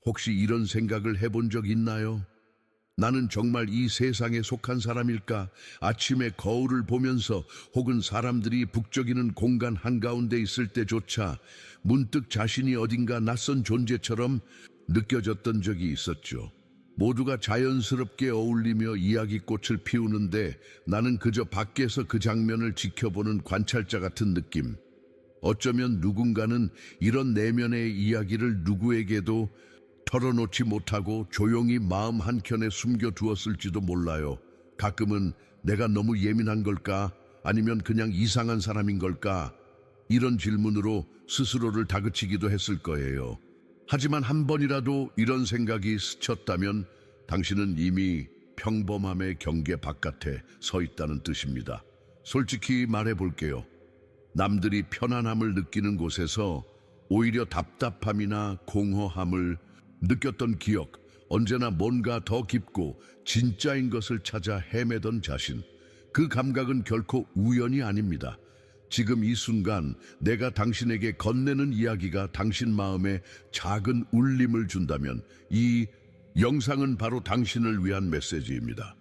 혹시 이런 생각을 해본 적 있나요? 나는 정말 이 세상에 속한 사람일까? 아침에 거울을 보면서 혹은 사람들이 북적이는 공간 한가운데 있을 때조차 문득 자신이 어딘가 낯선 존재처럼 느껴졌던 적이 있었죠. 모두가 자연스럽게 어울리며 이야기꽃을 피우는데 나는 그저 밖에서 그 장면을 지켜보는 관찰자 같은 느낌. 어쩌면 누군가는 이런 내면의 이야기를 누구에게도 털어놓지 못하고 조용히 마음 한켠에 숨겨두었을지도 몰라요. 가끔은 내가 너무 예민한 걸까? 아니면 그냥 이상한 사람인 걸까? 이런 질문으로 스스로를 다그치기도 했을 거예요. 하지만 한 번이라도 이런 생각이 스쳤다면 당신은 이미 평범함의 경계 바깥에 서 있다는 뜻입니다. 솔직히 말해볼게요. 남들이 편안함을 느끼는 곳에서 오히려 답답함이나 공허함을 느꼈던 기억, 언제나 뭔가 더 깊고 진짜인 것을 찾아 헤매던 자신, 그 감각은 결코 우연이 아닙니다. 지금 이 순간 내가 당신에게 건네는 이야기가 당신 마음에 작은 울림을 준다면 이 영상은 바로 당신을 위한 메시지입니다.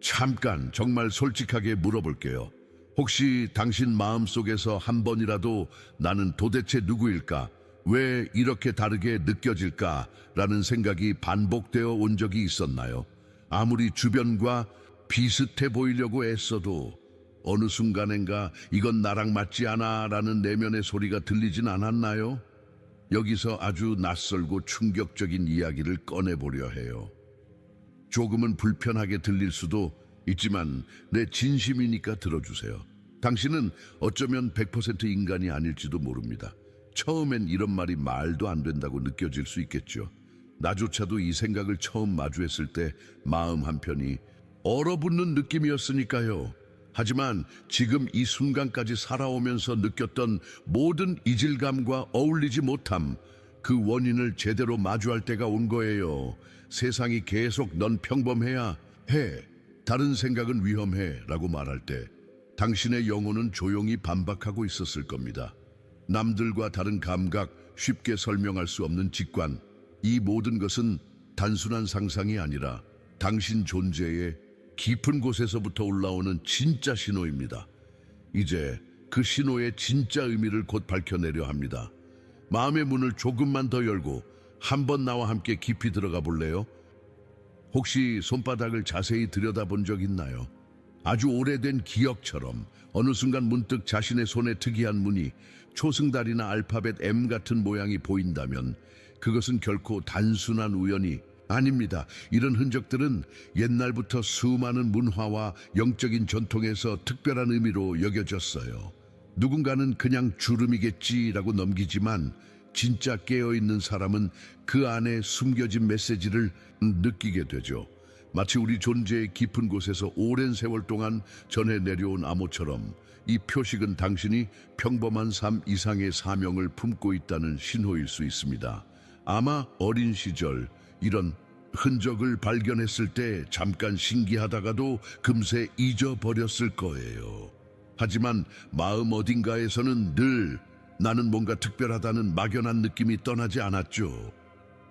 잠깐 정말 솔직하게 물어볼게요. 혹시 당신 마음속에서 한 번이라도 나는 도대체 누구일까? 왜 이렇게 다르게 느껴질까? 라는 생각이 반복되어 온 적이 있었나요? 아무리 주변과 비슷해 보이려고 애써도 어느 순간엔가 이건 나랑 맞지 않아 라는 내면의 소리가 들리진 않았나요? 여기서 아주 낯설고 충격적인 이야기를 꺼내보려 해요. 조금은 불편하게 들릴 수도 있지만 내 진심이니까 들어주세요. 당신은 어쩌면 100% 인간이 아닐지도 모릅니다. 처음엔 이런 말이 말도 안 된다고 느껴질 수 있겠죠. 나조차도 이 생각을 처음 마주했을 때 마음 한편이 얼어붙는 느낌이었으니까요. 하지만 지금 이 순간까지 살아오면서 느꼈던 모든 이질감과 어울리지 못함, 그 원인을 제대로 마주할 때가 온 거예요. 세상이 계속 넌 평범해야 해, 다른 생각은 위험해 라고 말할 때 당신의 영혼은 조용히 반박하고 있었을 겁니다. 남들과 다른 감각, 쉽게 설명할 수 없는 직관, 이 모든 것은 단순한 상상이 아니라 당신 존재의 깊은 곳에서부터 올라오는 진짜 신호입니다. 이제 그 신호의 진짜 의미를 곧 밝혀내려 합니다. 마음의 문을 조금만 더 열고 한번 나와 함께 깊이 들어가 볼래요? 혹시 손바닥을 자세히 들여다본 적 있나요? 아주 오래된 기억처럼 어느 순간 문득 자신의 손에 특이한 무늬, 초승달이나 알파벳 M 같은 모양이 보인다면 그것은 결코 단순한 우연이 아닙니다. 이런 흔적들은 옛날부터 수많은 문화와 영적인 전통에서 특별한 의미로 여겨졌어요. 누군가는 그냥 주름이겠지라고 넘기지만 진짜 깨어있는 사람은 그 안에 숨겨진 메시지를 느끼게 되죠. 마치 우리 존재의 깊은 곳에서 오랜 세월 동안 전해 내려온 암호처럼 이 표식은 당신이 평범한 삶 이상의 사명을 품고 있다는 신호일 수 있습니다. 아마 어린 시절 이런 흔적을 발견했을 때 잠깐 신기하다가도 금세 잊어버렸을 거예요. 하지만 마음 어딘가에서는 늘 나는 뭔가 특별하다는 막연한 느낌이 떠나지 않았죠.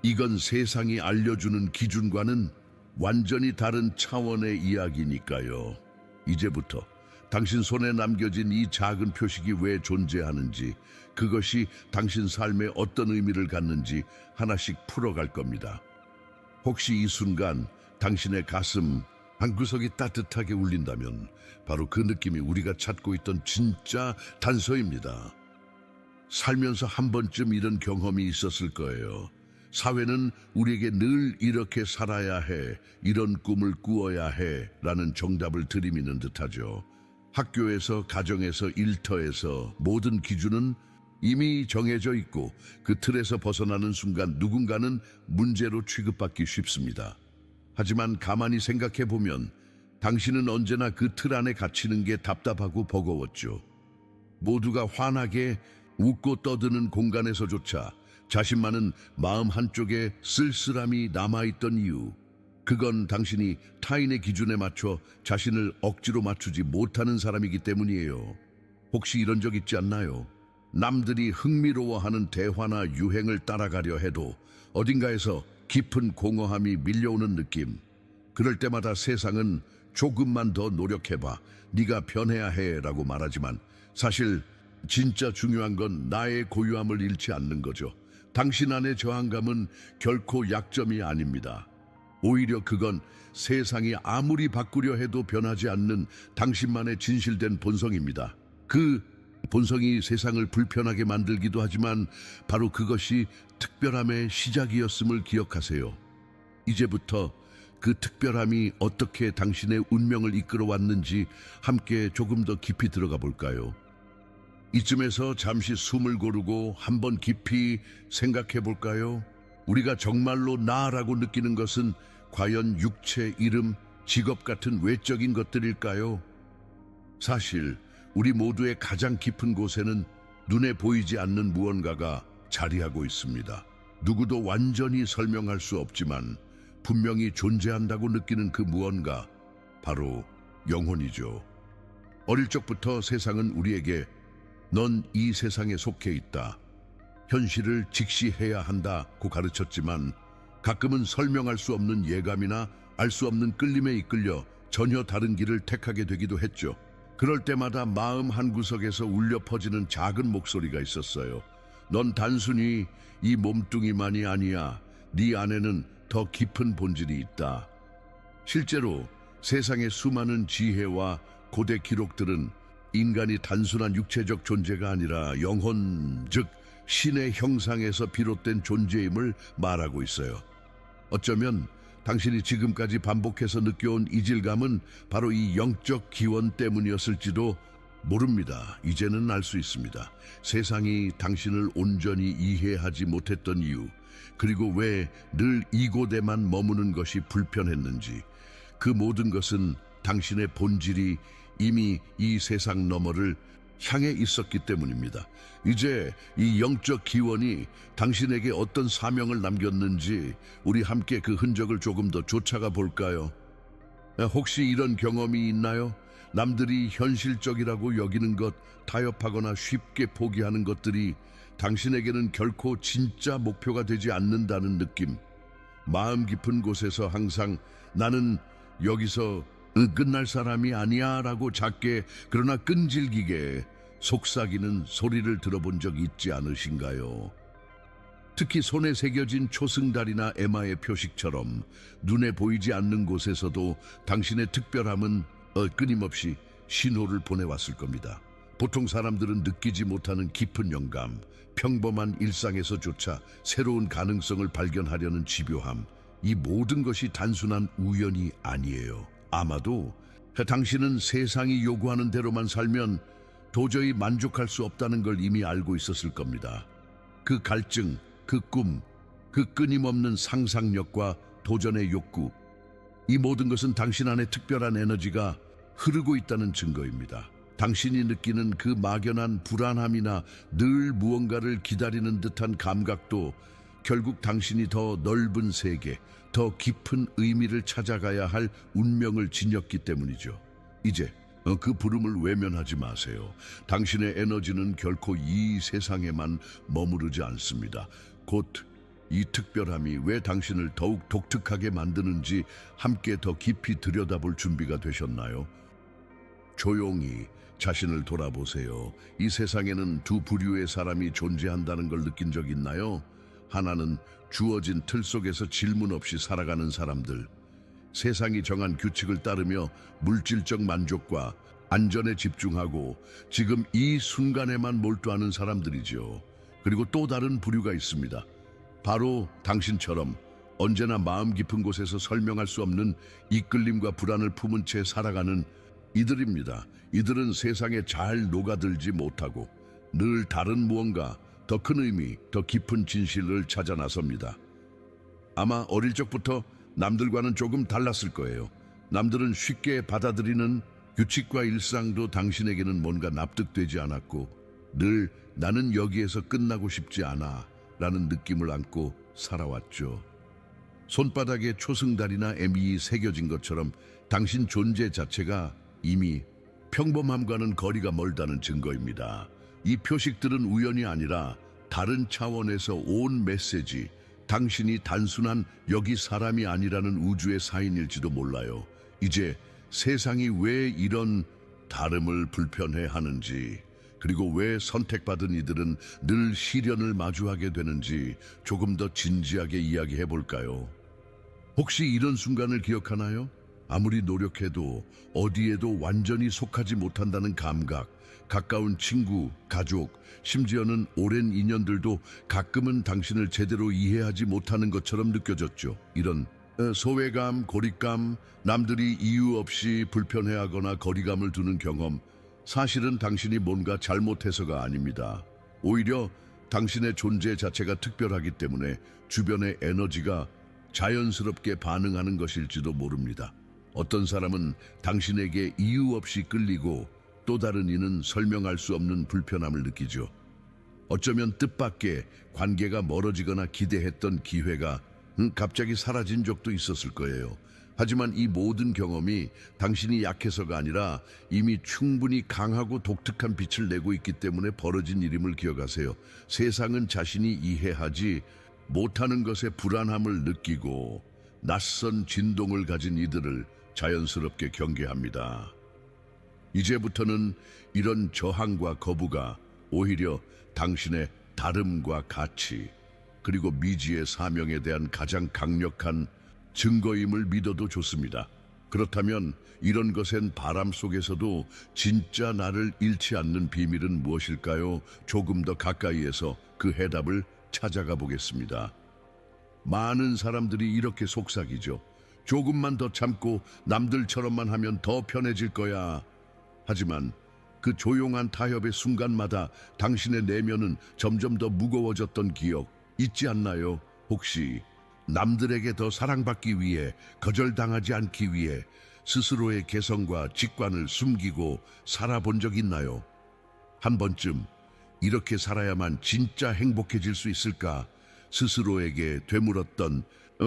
이건 세상이 알려주는 기준과는 완전히 다른 차원의 이야기니까요. 이제부터 당신 손에 남겨진 이 작은 표식이 왜 존재하는지, 그것이 당신 삶에 어떤 의미를 갖는지 하나씩 풀어갈 겁니다. 혹시 이 순간 당신의 가슴 한구석이 따뜻하게 울린다면 바로 그 느낌이 우리가 찾고 있던 진짜 단서입니다. 살면서 한 번쯤 이런 경험이 있었을 거예요. 사회는 우리에게 늘 이렇게 살아야 해, 이런 꿈을 꾸어야 해 라는 정답을 들이미는 듯하죠. 학교에서, 가정에서, 일터에서 모든 기준은 이미 정해져 있고 그 틀에서 벗어나는 순간 누군가는 문제로 취급받기 쉽습니다. 하지만 가만히 생각해 보면 당신은 언제나 그 틀 안에 갇히는 게 답답하고 버거웠죠. 모두가 환하게 웃고 떠드는 공간에서조차 자신만은 마음 한쪽에 쓸쓸함이 남아있던 이유, 그건 당신이 타인의 기준에 맞춰 자신을 억지로 맞추지 못하는 사람이기 때문이에요. 혹시 이런 적 있지 않나요? 남들이 흥미로워하는 대화나 유행을 따라가려 해도 어딘가에서 깊은 공허함이 밀려오는 느낌. 그럴 때마다 세상은 조금만 더 노력해봐, 네가 변해야 해라고 말하지만 사실 진짜 중요한 건 나의 고유함을 잃지 않는 거죠. 당신 안의 저항감은 결코 약점이 아닙니다. 오히려 그건 세상이 아무리 바꾸려 해도 변하지 않는 당신만의 진실된 본성입니다. 그 본성이 세상을 불편하게 만들기도 하지만 바로 그것이 특별함의 시작이었음을 기억하세요. 이제부터 그 특별함이 어떻게 당신의 운명을 이끌어 왔는지 함께 조금 더 깊이 들어가 볼까요? 이쯤에서 잠시 숨을 고르고 한번 깊이 생각해 볼까요? 우리가 정말로 나라고 느끼는 것은 과연 육체, 이름, 직업 같은 외적인 것들일까요? 사실 우리 모두의 가장 깊은 곳에는 눈에 보이지 않는 무언가가 자리하고 있습니다. 누구도 완전히 설명할 수 없지만 분명히 존재한다고 느끼는 그 무언가, 바로 영혼이죠. 어릴 적부터 세상은 우리에게 넌 이 세상에 속해 있다, 현실을 직시해야 한다고 가르쳤지만 가끔은 설명할 수 없는 예감이나 알 수 없는 끌림에 이끌려 전혀 다른 길을 택하게 되기도 했죠. 그럴 때마다 마음 한구석에서 울려 퍼지는 작은 목소리가 있었어요. 넌 단순히 이 몸뚱이만이 아니야. 네 안에는 더 깊은 본질이 있다. 실제로 세상의 수많은 지혜와 고대 기록들은 인간이 단순한 육체적 존재가 아니라 영혼, 즉 신의 형상에서 비롯된 존재임을 말하고 있어요. 어쩌면 당신이 지금까지 반복해서 느껴온 이질감은 바로 이 영적 기원 때문이었을지도 모릅니다. 이제는 알 수 있습니다. 세상이 당신을 온전히 이해하지 못했던 이유, 그리고 왜 늘 이곳에만 머무는 것이 불편했는지, 그 모든 것은 당신의 본질이 이미 이 세상 너머를 향해 있었기 때문입니다. 이제 이 영적 기원이 당신에게 어떤 사명을 남겼는지 우리 함께 그 흔적을 조금 더 쫓아가 볼까요? 혹시 이런 경험이 있나요? 남들이 현실적이라고 여기는 것, 타협하거나 쉽게 포기하는 것들이 당신에게는 결코 진짜 목표가 되지 않는다는 느낌. 마음 깊은 곳에서 항상 나는 여기서 끝날 사람이 아니야 라고 작게 그러나 끈질기게 속삭이는 소리를 들어본 적 있지 않으신가요? 특히 손에 새겨진 초승달이나 에마의 표식처럼 눈에 보이지 않는 곳에서도 당신의 특별함은 끊임없이 신호를 보내왔을 겁니다. 보통 사람들은 느끼지 못하는 깊은 영감, 평범한 일상에서조차 새로운 가능성을 발견하려는 집요함, 이 모든 것이 단순한 우연이 아니에요. 아마도 당신은 세상이 요구하는 대로만 살면 도저히 만족할 수 없다는 걸 이미 알고 있었을 겁니다. 그 갈증, 그 꿈, 그 끊임없는 상상력과 도전의 욕구, 이 모든 것은 당신 안에 특별한 에너지가 흐르고 있다는 증거입니다. 당신이 느끼는 그 막연한 불안함이나 늘 무언가를 기다리는 듯한 감각도 결국 당신이 더 넓은 세계, 더 깊은 의미를 찾아가야 할 운명을 지녔기 때문이죠. 이제 그 부름을 외면하지 마세요. 당신의 에너지는 결코 이 세상에만 머무르지 않습니다. 곧 이 특별함이 왜 당신을 더욱 독특하게 만드는지 함께 더 깊이 들여다볼 준비가 되셨나요? 조용히 자신을 돌아보세요. 이 세상에는 두 부류의 사람이 존재한다는 걸 느낀 적 있나요? 하나는 주어진 틀 속에서 질문 없이 살아가는 사람들, 세상이 정한 규칙을 따르며 물질적 만족과 안전에 집중하고 지금 이 순간에만 몰두하는 사람들이죠. 그리고 또 다른 부류가 있습니다. 바로 당신처럼 언제나 마음 깊은 곳에서 설명할 수 없는 이끌림과 불안을 품은 채 살아가는 이들입니다. 이들은 세상에 잘 녹아들지 못하고 늘 다른 무언가, 더 큰 의미, 더 깊은 진실을 찾아 나섭니다. 아마 어릴 적부터 남들과는 조금 달랐을 거예요. 남들은 쉽게 받아들이는 규칙과 일상도 당신에게는 뭔가 납득되지 않았고 늘 나는 여기에서 끝나고 싶지 않아 라는 느낌을 안고 살아왔죠. 손바닥에 초승달이나 에미이 새겨진 것처럼 당신 존재 자체가 이미 평범함과는 거리가 멀다는 증거입니다. 이 표식들은 우연이 아니라 다른 차원에서 온 메시지, 당신이 단순한 여기 사람이 아니라는 우주의 사인일지도 몰라요. 이제 세상이 왜 이런 다름을 불편해 하는지, 그리고 왜 선택받은 이들은 늘 시련을 마주하게 되는지 조금 더 진지하게 이야기해 볼까요? 혹시 이런 순간을 기억하나요? 아무리 노력해도 어디에도 완전히 속하지 못한다는 감각, 가까운 친구, 가족, 심지어는 오랜 인연들도 가끔은 당신을 제대로 이해하지 못하는 것처럼 느껴졌죠. 이런 소외감, 고립감, 남들이 이유 없이 불편해하거나 거리감을 두는 경험, 사실은 당신이 뭔가 잘못해서가 아닙니다. 오히려 당신의 존재 자체가 특별하기 때문에 주변의 에너지가 자연스럽게 반응하는 것일지도 모릅니다. 어떤 사람은 당신에게 이유 없이 끌리고 또 다른 이는 설명할 수 없는 불편함을 느끼죠. 어쩌면 뜻밖의 관계가 멀어지거나 기대했던 기회가 갑자기 사라진 적도 있었을 거예요. 하지만 이 모든 경험이 당신이 약해서가 아니라 이미 충분히 강하고 독특한 빛을 내고 있기 때문에 벌어진 일임을 기억하세요. 세상은 자신이 이해하지 못하는 것에 불안함을 느끼고 낯선 진동을 가진 이들을 자연스럽게 경계합니다. 이제부터는 이런 저항과 거부가 오히려 당신의 다름과 가치, 그리고 미지의 사명에 대한 가장 강력한 증거임을 믿어도 좋습니다. 그렇다면 이런 것엔 바람 속에서도 진짜 나를 잃지 않는 비밀은 무엇일까요? 조금 더 가까이에서 그 해답을 찾아가 보겠습니다. 많은 사람들이 이렇게 속삭이죠. 조금만 더 참고 남들처럼만 하면 더 편해질 거야. 하지만 그 조용한 타협의 순간마다 당신의 내면은 점점 더 무거워졌던 기억 잊지 않나요? 혹시 남들에게 더 사랑받기 위해, 거절당하지 않기 위해 스스로의 개성과 직관을 숨기고 살아본 적 있나요? 한 번쯤 이렇게 살아야만 진짜 행복해질 수 있을까 스스로에게 되물었던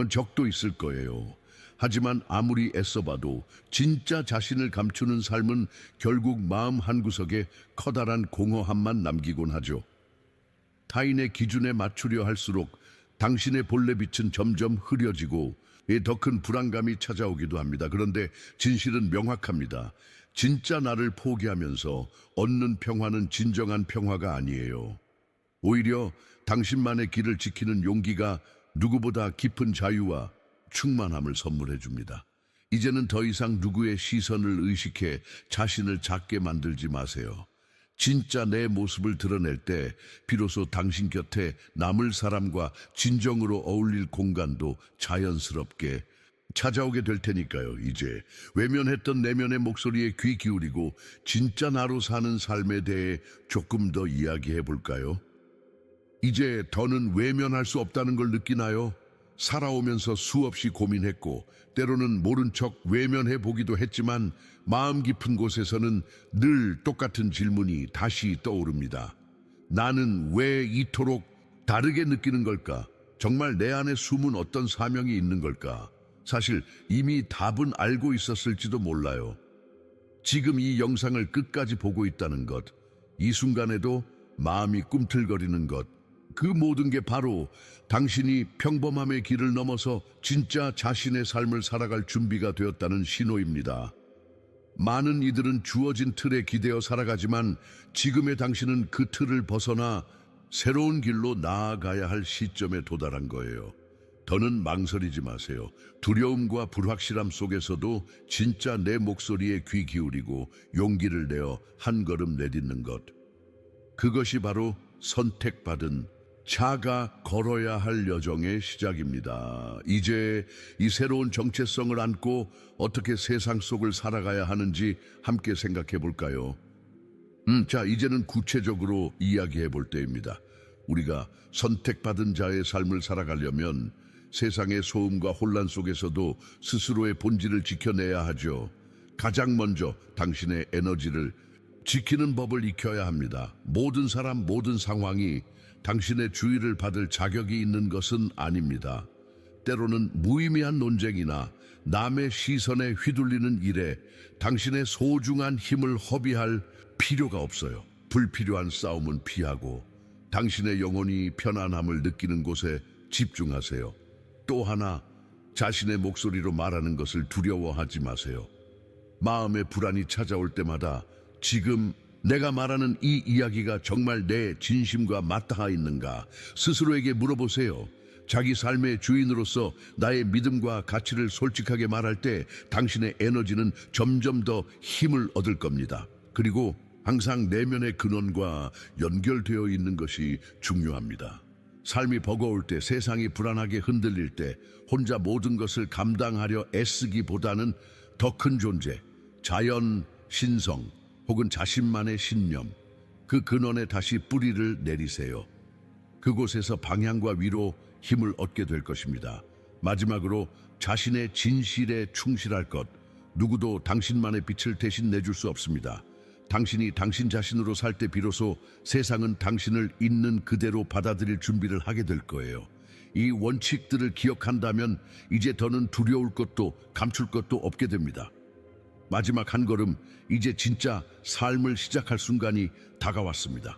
적도 있을 거예요. 하지만 아무리 애써봐도 진짜 자신을 감추는 삶은 결국 마음 한구석에 커다란 공허함만 남기곤 하죠. 타인의 기준에 맞추려 할수록 당신의 본래 빛은 점점 흐려지고 더 큰 불안감이 찾아오기도 합니다. 그런데 진실은 명확합니다. 진짜 나를 포기하면서 얻는 평화는 진정한 평화가 아니에요. 오히려 당신만의 길을 지키는 용기가 누구보다 깊은 자유와 충만함을 선물해 줍니다. 이제는 더 이상 누구의 시선을 의식해 자신을 작게 만들지 마세요. 진짜 내 모습을 드러낼 때 비로소 당신 곁에 남을 사람과 진정으로 어울릴 공간도 자연스럽게 찾아오게 될 테니까요. 이제 외면했던 내면의 목소리에 귀 기울이고 진짜 나로 사는 삶에 대해 조금 더 이야기해 볼까요? 이제 더는 외면할 수 없다는 걸 느끼나요? 살아오면서 수없이 고민했고 때로는 모른 척 외면해 보기도 했지만 마음 깊은 곳에서는 늘 똑같은 질문이 다시 떠오릅니다. 나는 왜 이토록 다르게 느끼는 걸까? 정말 내 안에 숨은 어떤 사명이 있는 걸까? 사실 이미 답은 알고 있었을지도 몰라요. 지금 이 영상을 끝까지 보고 있다는 것, 이 순간에도 마음이 꿈틀거리는 것, 그 모든 게 바로 당신이 평범함의 길을 넘어서 진짜 자신의 삶을 살아갈 준비가 되었다는 신호입니다. 많은 이들은 주어진 틀에 기대어 살아가지만 지금의 당신은 그 틀을 벗어나 새로운 길로 나아가야 할 시점에 도달한 거예요. 더는 망설이지 마세요. 두려움과 불확실함 속에서도 진짜 내 목소리에 귀 기울이고 용기를 내어 한 걸음 내딛는 것. 그것이 바로 선택받은 자가 걸어야 할 여정의 시작입니다. 이제 이 새로운 정체성을 안고 어떻게 세상 속을 살아가야 하는지 함께 생각해 볼까요? 자, 이제는 구체적으로 이야기해 볼 때입니다. 우리가 선택받은 자의 삶을 살아가려면 세상의 소음과 혼란 속에서도 스스로의 본질을 지켜내야 하죠. 가장 먼저 당신의 에너지를 지키는 법을 익혀야 합니다. 모든 사람, 모든 상황이 당신의 주의를 받을 자격이 있는 것은 아닙니다. 때로는 무의미한 논쟁이나 남의 시선에 휘둘리는 일에 당신의 소중한 힘을 허비할 필요가 없어요. 불필요한 싸움은 피하고 당신의 영혼이 편안함을 느끼는 곳에 집중하세요. 또 하나, 자신의 목소리로 말하는 것을 두려워하지 마세요. 마음의 불안이 찾아올 때마다 지금 내가 말하는 이 이야기가 정말 내 진심과 맞닿아 있는가 스스로에게 물어보세요. 자기 삶의 주인으로서 나의 믿음과 가치를 솔직하게 말할 때 당신의 에너지는 점점 더 힘을 얻을 겁니다. 그리고 항상 내면의 근원과 연결되어 있는 것이 중요합니다. 삶이 버거울 때, 세상이 불안하게 흔들릴 때 혼자 모든 것을 감당하려 애쓰기보다는 더 큰 존재, 자연, 신성 혹은 자신만의 신념, 그 근원에 다시 뿌리를 내리세요. 그곳에서 방향과 위로 힘을 얻게 될 것입니다. 마지막으로 자신의 진실에 충실할 것. 누구도 당신만의 빛을 대신 내줄 수 없습니다. 당신이 당신 자신으로 살 때 비로소 세상은 당신을 있는 그대로 받아들일 준비를 하게 될 거예요. 이 원칙들을 기억한다면 이제 더는 두려울 것도 감출 것도 없게 됩니다. 마지막 한 걸음, 이제 진짜 삶을 시작할 순간이 다가왔습니다.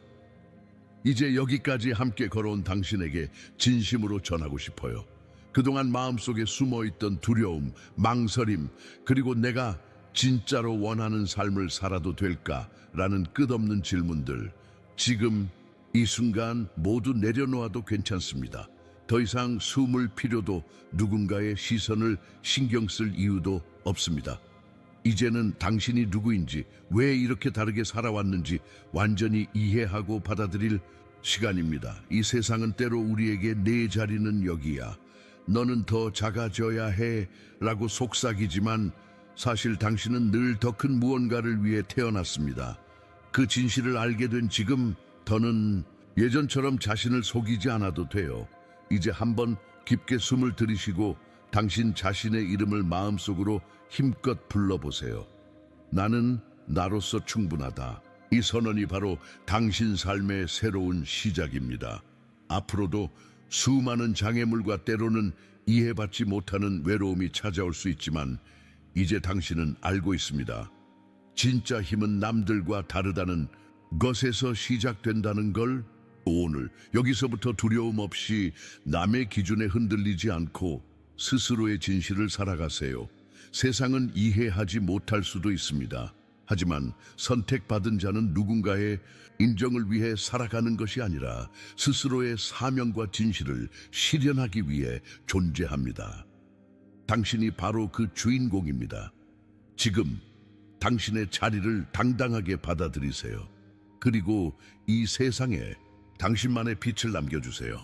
이제 여기까지 함께 걸어온 당신에게 진심으로 전하고 싶어요. 그동안 마음속에 숨어있던 두려움, 망설임, 그리고 내가 진짜로 원하는 삶을 살아도 될까라는 끝없는 질문들, 지금 이 순간 모두 내려놓아도 괜찮습니다. 더 이상 숨을 필요도 누군가의 시선을 신경 쓸 이유도 없습니다. 이제는 당신이 누구인지, 왜 이렇게 다르게 살아왔는지 완전히 이해하고 받아들일 시간입니다. 이 세상은 때로 우리에게 내 자리는 여기야, 너는 더 작아져야 해 라고 속삭이지만 사실 당신은 늘 더 큰 무언가를 위해 태어났습니다. 그 진실을 알게 된 지금 더는 예전처럼 자신을 속이지 않아도 돼요. 이제 한번 깊게 숨을 들이쉬고 당신 자신의 이름을 마음속으로 힘껏 불러보세요. 나는 나로서 충분하다. 이 선언이 바로 당신 삶의 새로운 시작입니다. 앞으로도 수많은 장애물과 때로는 이해받지 못하는 외로움이 찾아올 수 있지만 이제 당신은 알고 있습니다. 진짜 힘은 남들과 다르다는 것에서 시작된다는 걸. 오늘 여기서부터 두려움 없이 남의 기준에 흔들리지 않고 스스로의 진실을 살아가세요. 세상은 이해하지 못할 수도 있습니다. 하지만 선택받은 자는 누군가의 인정을 위해 살아가는 것이 아니라 스스로의 사명과 진실을 실현하기 위해 존재합니다. 당신이 바로 그 주인공입니다. 지금 당신의 자리를 당당하게 받아들이세요. 그리고 이 세상에 당신만의 빛을 남겨주세요.